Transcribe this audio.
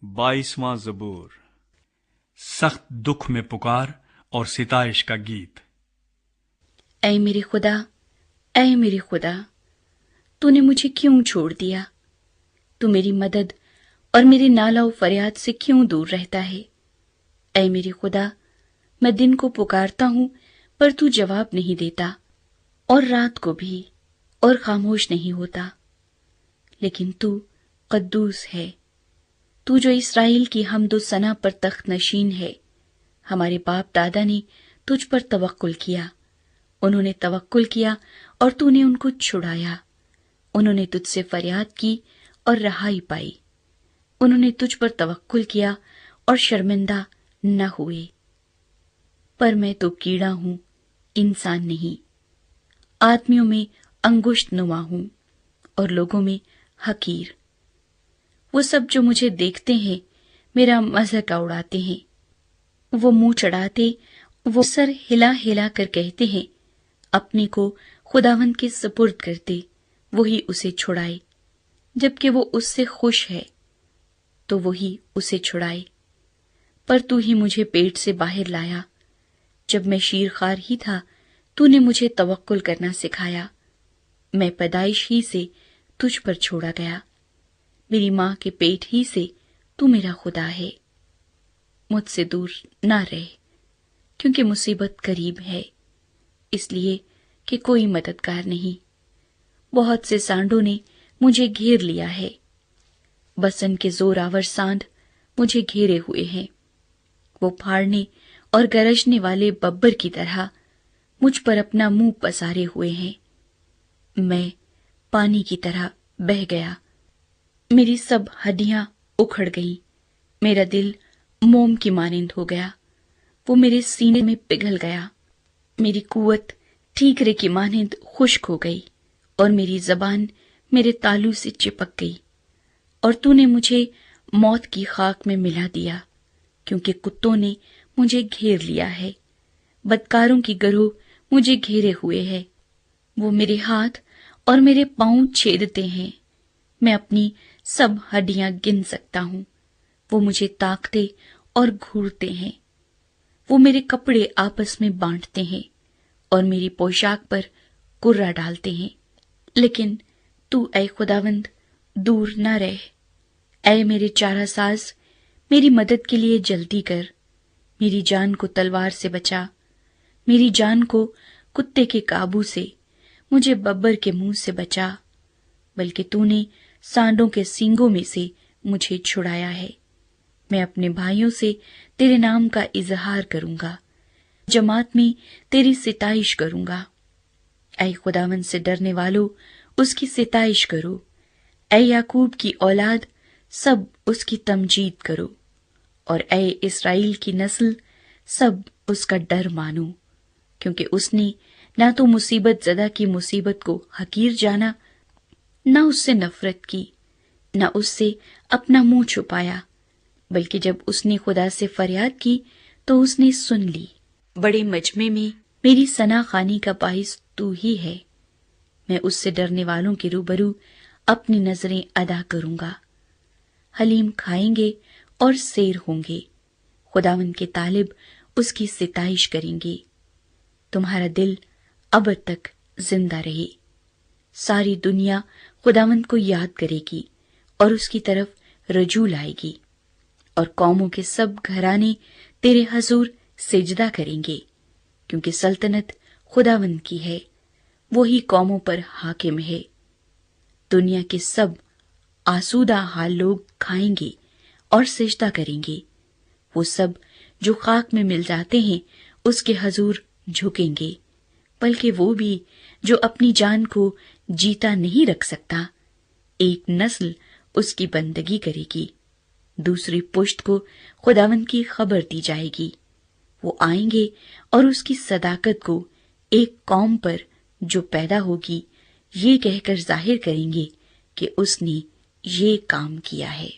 22वां ज़बूर। सख्त दुख में पुकार और सिताइश का गीत। ऐ मेरे खुदा, ऐ मेरे खुदा, तूने मुझे क्यों छोड़ दिया? तू मेरी मदद और मेरी नाला और फरियाद से क्यों दूर रहता है? ऐ मेरे खुदा, मैं दिन को पुकारता हूं पर तू जवाब नहीं देता, और रात को भी, और खामोश नहीं होता। लेकिन तू कद्दूस है, तू जो इस्राएल की हमदो सना पर तख्त नशीन है। हमारे बाप दादा ने तुझ पर तवक्कुल किया, उन्होंने तवक्कुल किया और तूने उनको छुड़ाया। उन्होंने तुझसे फरियाद की और रहाई पाई। उन्होंने तुझ पर तवक्कुल किया और शर्मिंदा न हुए। पर मैं तो कीड़ा हूं, इंसान नहीं। आदमियों में अंगुष्ठ नुमा हूं और लोगों में हकीर। वो सब जो मुझे देखते हैं मेरा मजाक उड़ाते हैं। वो मुंह चढ़ाते, वो सर हिला हिला कर कहते हैं, अपने को खुदावंद के सुपुर्द करते, वही उसे छुड़ाए। जबकि वो उससे खुश है तो वही उसे छुड़ाए। पर तू ही मुझे पेट से बाहर लाया। जब मैं शीरखार ही था तूने मुझे तवक्कुल करना सिखाया। मैं पैदाइश ही से तुझ पर छोड़ा गया। मेरी मां के पेट ही से तू मेरा खुदा है। मुझसे दूर ना रह, क्योंकि मुसीबत करीब है, इसलिए कि कोई मददगार नहीं। बहुत से सांडों ने मुझे घेर लिया है। बसन के जोरावर सांड मुझे घेरे हुए हैं। वो फाड़ने और गरजने वाले बब्बर की तरह मुझ पर अपना मुंह पसारे हुए हैं। मैं पानी की तरह बह गया। मेरी सब हड्डियां उखड़ गईं। मेरा दिल मोम की मानिंद हो गया। वो मेरे सीने में पिघल गया। मेरी कुव्वत ठीकरे की मानिंद खुश्क हो गई और मेरी जबान मेरे तालू से चिपक गई। और तूने मुझे मौत की खाक में मिला दिया, क्योंकि कुत्तों ने मुझे घेर लिया है। बदकारों की गरोह मुझे घेरे हुए है। वो मेरे हाथ और मेरे पांव छेदते हैं। मैं अपनी सब हड्डियां गिन सकता हूं। वो मुझे ताकते और घूरते हैं। वो मेरे कपड़े आपस में बांटते हैं और मेरी पोशाक पर कुर्रा डालते हैं। लेकिन तू ऐ खुदावंद दूर न रह। ऐ मेरे चारासाज, मेरी मदद के लिए जल्दी कर। मेरी जान को तलवार से बचा, मेरी जान को कुत्ते के काबू से, मुझे बब्बर के मुंह से बचा। बल्कि तूने सांडों के सींगों में से मुझे छुड़ाया है। मैं अपने भाइयों से तेरे नाम का इजहार करूंगा, जमात में तेरी सिताइश करूंगा। ऐ खुदावन से डरने वालों, उसकी सिताइश करो। ऐ याकूब की औलाद, सब उसकी तमजीद करो। और ऐ इस्राएल की नस्ल, सब उसका डर मानो। क्योंकि उसने ना तो मुसीबत ज़दा की मुसीबत को हकीर जाना, न उससे नफरत की, न उससे अपना मुंह छुपाया। बल्कि जब उसने खुदा से फरियाद की तो उसने सुन ली। बड़े मजमे में मेरी सना खानी का बाइस तू ही है। मैं उससे डरने वालों के रूबरू अपनी नजरें अदा करूंगा। हलीम खाएंगे और सेर होंगे। खुदावंद के तालिब उसकी सिताइश करेंगे। तुम्हारा दिल अब तक जिंदा रहे। सारी दुनिया खुदावंद को याद करेगी और उसकी तरफ रजू लाएगी। और कौमों के सब घराने तेरे हजूर सिजदा करेंगे, क्योंकि सल्तनत खुदावंद की है, वही कौमों पर हाकिम है। दुनिया के सब आसूदा हाल लोग खाएंगे और सिजदा करेंगे। वो सब जो खाक में मिल जाते हैं उसके हजूर झुकेंगे। बल्कि वो भी जो अपनी जान को जीता नहीं रख सकता, एक नस्ल उसकी बंदगी करेगी। दूसरी पुश्त को खुदावंद की खबर दी जाएगी। वो आएंगे और उसकी सदाकत को एक कौम पर जो पैदा होगी ये कहकर जाहिर करेंगे कि उसने ये काम किया है।